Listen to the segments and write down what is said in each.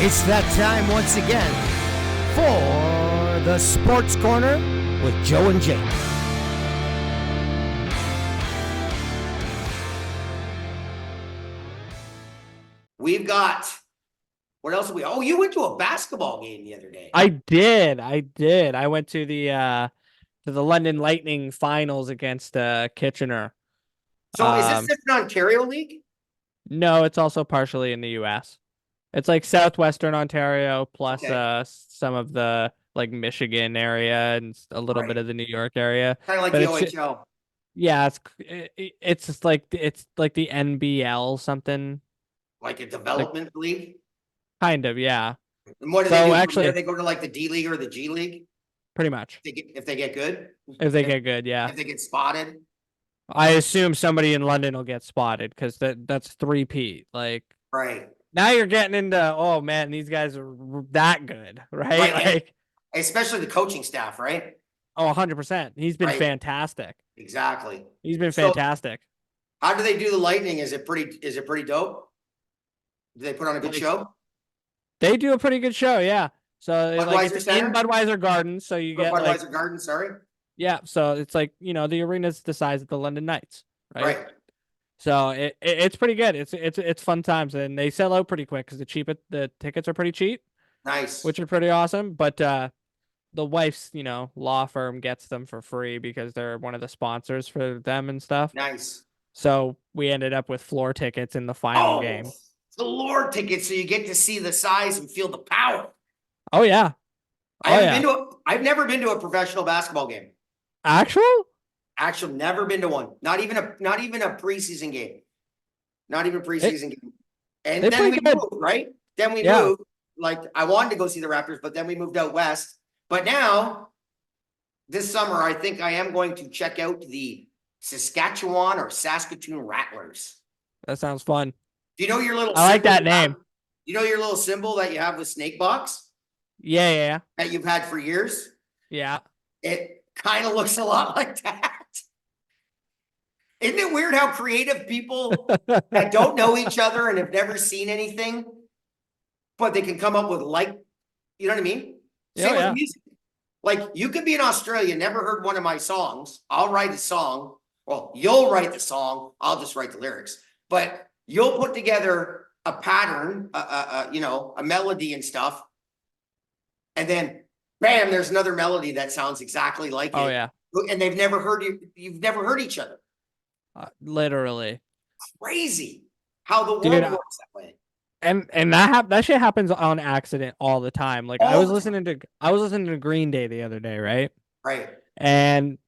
It's that time once again for the Sports Corner with Joe and Jake. We've got, what else? Oh, you went to a basketball game the other day. I did. I went to the London Lightning finals against Kitchener. So is this just an Ontario league? No, it's also partially in the US. It's like southwestern Ontario plus some of the like Michigan area and a little bit of the New York area. Kind of like But the it's OHL. yeah, it's just like it's like the NBL something. Like a development league? Kind of, yeah. And what do they do? Actually, they go to like the D League or the G League? Pretty much. If they get good? If they get good, yeah. If they get spotted? I assume somebody in London will get spotted because that's 3P. Like, right now you're getting into, oh man, these guys are that good, right? Like, especially the coaching staff, right? Oh, 100%. He's been fantastic. Exactly. He's been fantastic. How do they do the Lightning? Is it pretty dope? Do they put on a good show? They do a pretty good show, yeah. So Budweiser it's in Budweiser Gardens, so you get Budweiser Gardens, sorry. Yeah, so it's like, the arena's the size of the London Knights, right? Right. So it's pretty good. It's fun times, and they sell out pretty quick because the tickets are pretty cheap. Nice. Which are pretty awesome. But the wife's, law firm gets them for free because they're one of the sponsors for them and stuff. Nice. So we ended up with floor tickets in the final game. Floor tickets, so you get to see the size and feel the power. Oh yeah. I've never been to a professional basketball game. Actual, never been to one. Not even a preseason game. Not even preseason game. And then we moved, right? Then we moved. Like, I wanted to go see the Raptors, but then we moved out west. But now, this summer, I think I am going to check out the Saskatchewan or Saskatoon Rattlers. That sounds fun. Do you know your little? I like that name. You know your little symbol that you have with Snake Box? Yeah. That you've had for years? Yeah. It kind of looks a lot like that. Isn't it weird how creative people that don't know each other and have never seen anything, but they can come up with you know what I mean? Same with music. Like, you could be in Australia, never heard one of my songs. I'll write a song. Well, you'll write the song. I'll just write the lyrics. But you'll put together a pattern, a melody and stuff. And then, bam, there's another melody that sounds exactly like it. Oh, yeah. And they've never heard you. You've never heard each other. Literally. Crazy how the world works that way. And that shit happens on accident all the time. Like, I was listening to Green Day the other day, right? Right. And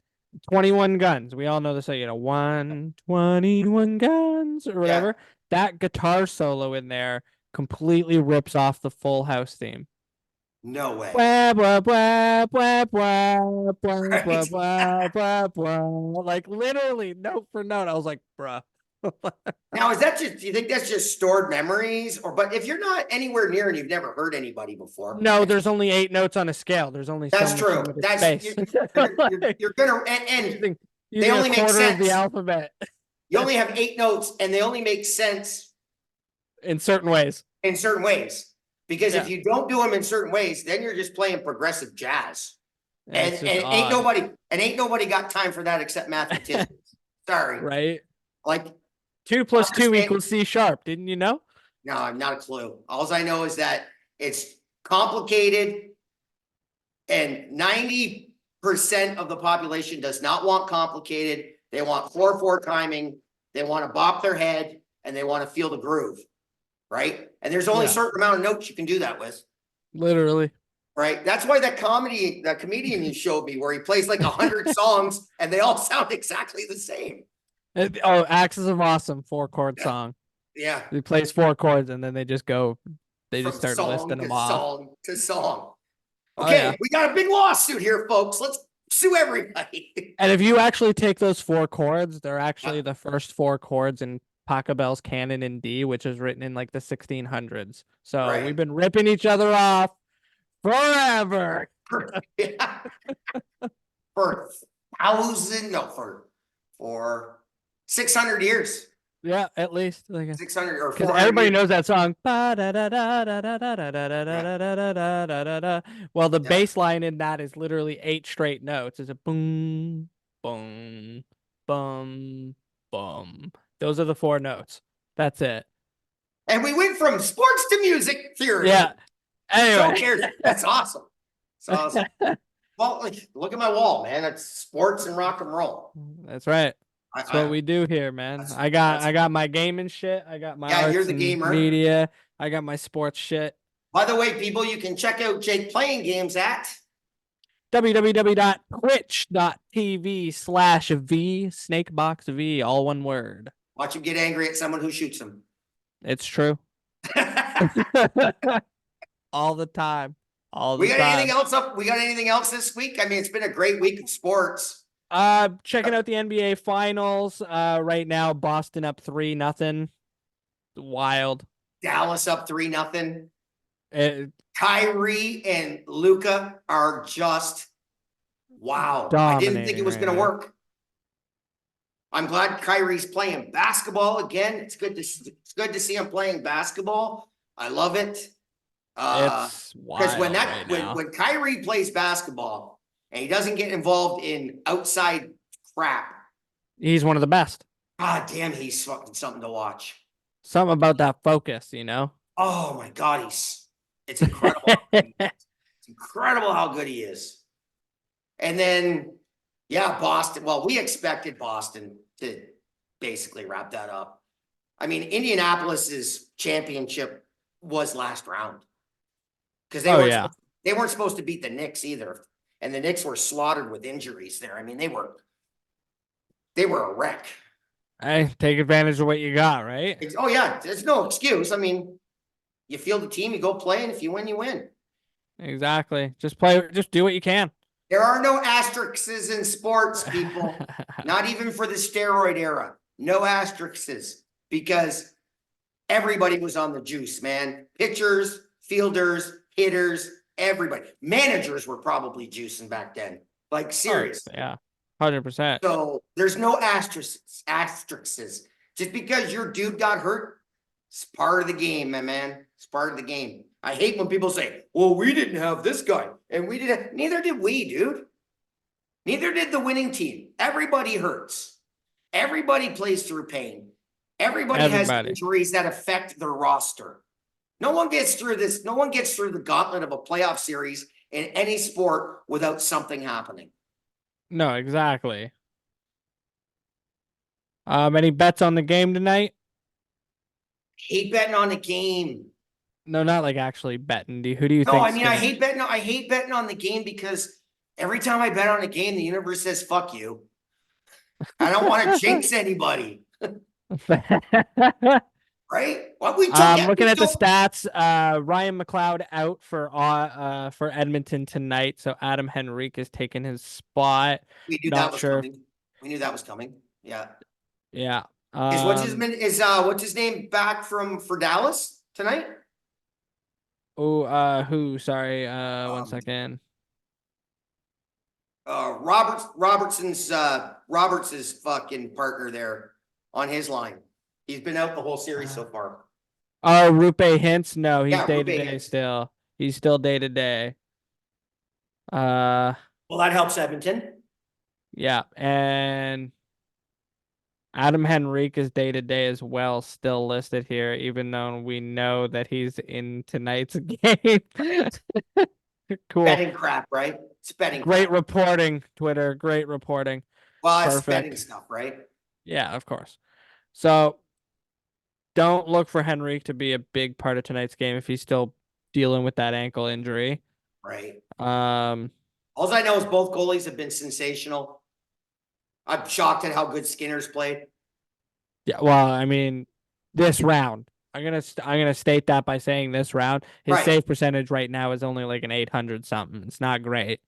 21 Guns. We all know this, 121 Guns or whatever. Yeah. That guitar solo in there completely rips off the Full House theme. No way. Blah, blah, blah, blah, blah, blah, blah, blah, blah, blah. Like, literally note for note. I was like, bruh. Now, do you think that's just stored memories? But if you're not anywhere near and you've never heard anybody before. No, there's only 8 notes on a scale. There's only That's true. That's you're gonna and they only make sense. Of the alphabet. You only have 8 notes and they only make sense in certain ways. Because if you don't do them in certain ways, then you're just playing progressive jazz. And ain't nobody got time for that except mathematicians. Sorry. Right. Like 2 + 2 = C#. Didn't you know? No, I've not a clue. All I know is that it's complicated and 90% of the population does not want complicated. They want 4/4 timing. They want to bop their head and they want to feel the groove. Right. And there's only a certain amount of notes you can do that with. Literally. Right. That's why that comedian you showed me where he plays like 100 songs and they all sound exactly the same. Axis of Awesome 4-chord song. Yeah. He plays 4 chords and then they just start listing them off. Song to song. Okay, we got a big lawsuit here, folks. Let's sue everybody. And if you actually take those 4 chords, they're actually the first 4 chords in Pachelbel's canon in D, which is written in like the 1600s. So we've been ripping each other off forever. For 600 years. Yeah, at least like 600 or because 400 everybody meters. knows that song. Yeah. Well, the Yeah. bass line in that is literally 8 straight notes. It's a boom, boom, boom, boom. Those are the 4 notes. That's it. And we went from sports to music theory. Yeah. So Anyway. cares. That's awesome. It's awesome. Well, like, look at my wall, man. It's sports and rock and roll. That's right. That's what I we do here, man. that's I got that's I got my gaming shit. I got my yeah, you're arts the and gamer. media. I got my sports shit. By the way, people, you can check out Jake playing games at www.twitch.tv/V snakeboxv, all one word. watch him get angry at someone who shoots him. It's true. All the time. All the We got anything time. else up? We got anything else this week? I mean, it's been a great week of sports. Checking out the NBA finals. Right now, Boston up 3-0. Wild. Dallas up 3-0. It, Kyrie and Luca are just wow. I didn't think it dominating was right going to now. work. I'm glad Kyrie's playing basketball again. It's good to see him playing basketball. I love it. It's Because when wild right now. when Kyrie plays basketball and he doesn't get involved in outside crap, He's one of the best. god damn, he's fucking something to watch. Something about that focus, you know? Oh my god, it's incredible. It's incredible how good he is. And then, yeah, Boston. Well, we expected Boston to basically wrap that up. I mean, Indianapolis's championship was last round because they weren't supposed to beat the Knicks either, and the Knicks were slaughtered with injuries there. I mean, they were a wreck. Hey, take advantage of what you got, right? Oh yeah, there's no excuse. I mean, you field the team, you go play, and if you win, you win. Exactly. Just play. Just do what you can. There are no asterisks in sports, people. Not even for the steroid era. No asterisks because everybody was on the juice, man. Pitchers, fielders, hitters, everybody. Managers were probably juicing back then. Like seriously. Yeah. 100%. So there's no asterisks. Just because your dude got hurt, it's part of the game, my man. It's part of the game. I hate when people say, well, we didn't have this guy. And we didn't. Neither did we, dude. Neither did the winning team. Everybody hurts. Everybody plays through pain. Everybody has injuries that affect their roster. No one gets through this. No one gets through the gauntlet of a playoff series in any sport without something happening. No, exactly. Any bets on the game tonight? Hate betting on the game. No, not like actually betting. Who do you think? No, I mean, I hate betting on the game because every time I bet on a game, the universe says, fuck you. I don't want to jinx anybody. Right? Well, looking at the stats, Ryan McLeod out for Edmonton tonight, so Adam Henrique is taking his spot. We knew that was coming. We knew that was coming. Yeah. Yeah. What's his name back for Dallas tonight? Oh, who? Sorry, 1 second. Roberts's fucking partner there on his line. He's been out the whole series so far. Oh, Rupe Hintz? No, he's day to day still. He's still day to day. Well, that helps Edmonton. Yeah, and Adam Henrique is day to day as well, still listed here, even though we know that he's in tonight's game. Cool. Betting crap, right? It's betting. Great reporting, Twitter. Great reporting. Well, it's betting stuff, right? Yeah, of course. So don't look for Henrique to be a big part of tonight's game if he's still dealing with that ankle injury. Right. All I know is both goalies have been sensational. I'm shocked at how good Skinner's played. Yeah, well, I mean, this round, I'm gonna state that by saying this round, his save percentage right now is only like an 800 something. It's not great.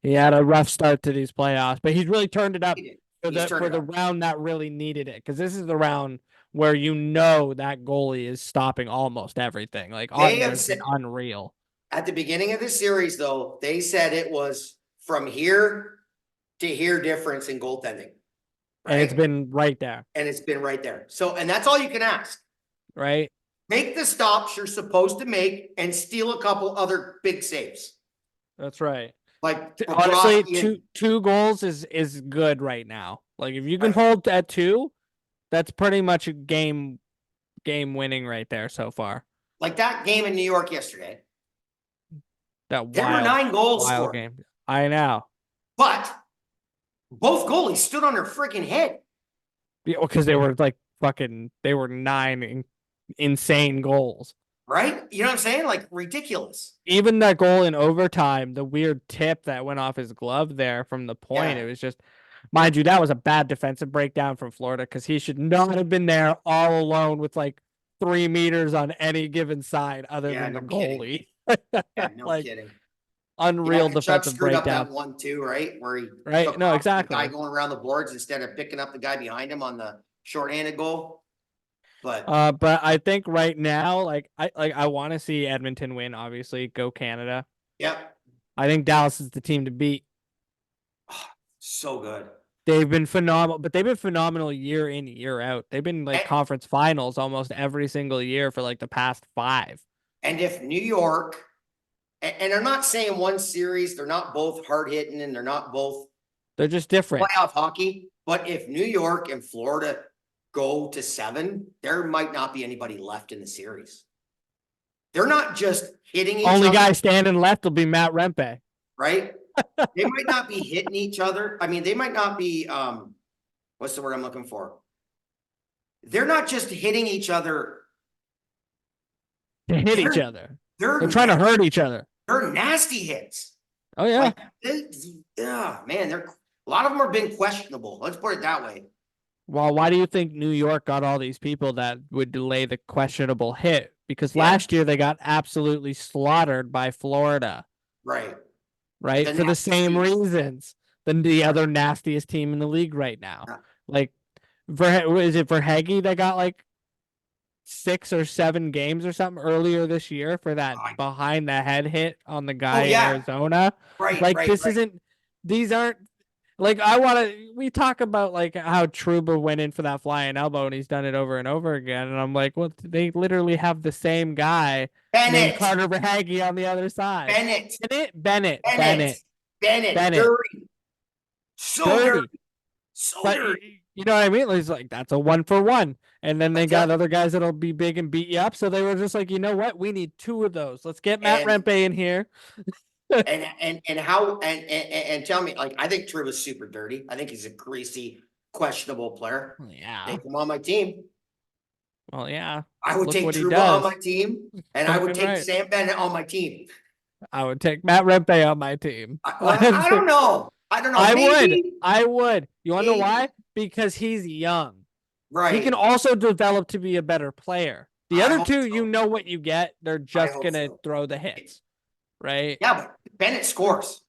He had a rough start to these playoffs, but he's really turned it up for the round that really needed it. Because this is the round where you know that goalie is stopping almost everything. Like it's unreal. At the beginning of the series, though, they said it was from here to here difference in goaltending. And it's been right there. And it's been right there. So, and that's all you can ask. Right? Make the stops you're supposed to make and steal a couple other big saves. That's right. Like honestly, Bobrovsky two goals is good right now. Like if you can hold at 2, that's pretty much a game winning right there so far. Like that game in New York yesterday. There were 9 goals scored. Game. I know. But both goalies stood on their freaking head. Yeah, because they were like they were 9 insane goals. Right? You know what I'm saying? Like ridiculous. Even that goal in overtime, the weird tip that went off his glove there from the point, it was just, mind you, that was a bad defensive breakdown from Florida because he should not have been there all alone with like 3 meters on any given side other than the goalie. No kidding. Unreal defensive screwed breakdown. up that one too, right? Where he took exactly. the guy going around the boards instead of picking up the guy behind him on the shorthanded goal. But I think right now, I want to see Edmonton win. Obviously, go Canada. Yep. I think Dallas is the team to beat. Oh, so good. They've been phenomenal, but they've been phenomenal year in, year out. They've been like conference finals almost every single year for like the past 5. And if New York, and I'm not saying one series, they're not both hard hitting and they're not both. They're just different. Playoff hockey. But if New York and Florida go to 7, there might not be anybody left in the series. They're not just hitting each other. Only guy standing left will be Matt Rempe. Right? They might not be hitting each other. I mean, they might not be, what's the word I'm looking for? They're not just hitting each other. To hit each other. They're trying to hurt each other. They're nasty hits. Oh, yeah. Man, a lot of them have been questionable. Let's put it that way. Well, why do you think New York got all these people that would delay the questionable hit? Because last year they got absolutely slaughtered by Florida. Right. For the same reasons than the other nastiest team in the league right now. Like, is it Verhaeghe that got like 6 or 7 games or something earlier this year for that behind the head hit on the guy in Arizona? These aren't like, we talk about like how Trouba went in for that flying elbow and he's done it over and over again. And I'm like, well, they literally have the same guy named Carter Verhaeghe on the other side. Bennett. Dirty. So dirty. So dirty. You know what I mean? It's like, that's a 1-for-1. And then they got other guys that'll be big and beat you up. So they were just like, you know what? We need 2 of those. Let's get Matt Rempe in here. and tell me, like, I think Trouba's super dirty. I think he's a greasy, questionable player. Yeah. Take him on my team. Well, yeah. I would take Trouba on my team, and I would take Sam Bennett on my team. I would take Matt Rempe on my team. I don't know. I would. You want to know why? Because he's young. Right. He can also develop to be a better player. The other 2, you know what you get. They're just going to throw the hits. Right? Yeah, but Bennett scores.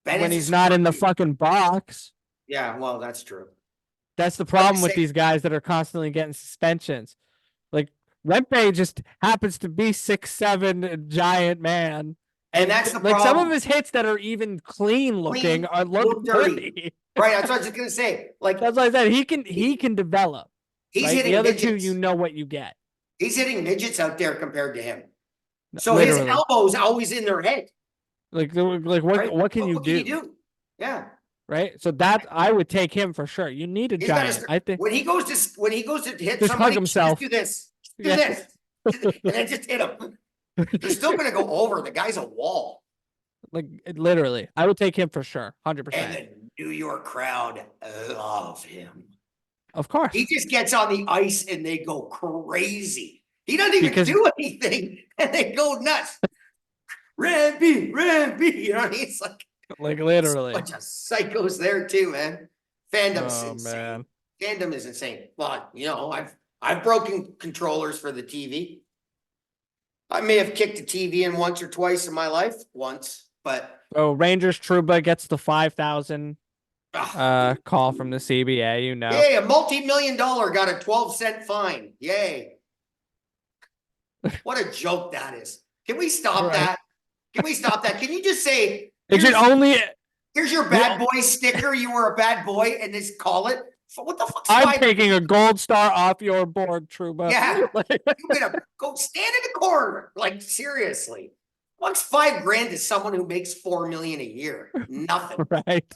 When he's not in the fucking box. Yeah, well, that's true. That's the problem with these guys that are constantly getting suspensions. Like, Rempe just happens to be 6'7", giant man. And that's the problem. Like, some of his hits that are even clean looking look dirty. Right, that's what I was just going to say. Like, that's what I said. He can develop. He's hitting the other midgets. 2, you know what you get. He's hitting midgets out there compared to him. So his elbow's always in their head. What can you do? Yeah. Right. So that I would take him for sure. You need a giant. I think when he goes to hit just somebody, hug himself. Just do this. And then just hit him. They're still gonna go over. The guy's a wall. Like, literally, I would take him for sure, 100%. And the New York crowd love him. Of course. He just gets on the ice and they go crazy. He doesn't even do anything, and they go nuts. Rampy. You know what I mean? It's like literally. A bunch of psychos there too, man. Fandom's insane. Man. Fandom is insane. But you know, I've broken controllers for the TV. I may have kicked a TV in once or twice in my life. But Rangers Trouba gets the 5,000 call from the CBA. You know, yay! A multi-million-dollar got a 12-cent fine. Yay! What a joke that is. Can we stop that? Can we stop that? Can you just say it should only Here's your bad boy sticker. You were a bad boy, and just call it. What the fuck's I'm five? taking a gold star off your board, Truba. Yeah, you're gonna go stand in the corner. Like seriously, what's $5,000 to someone who makes $4 million a year? Nothing. Right.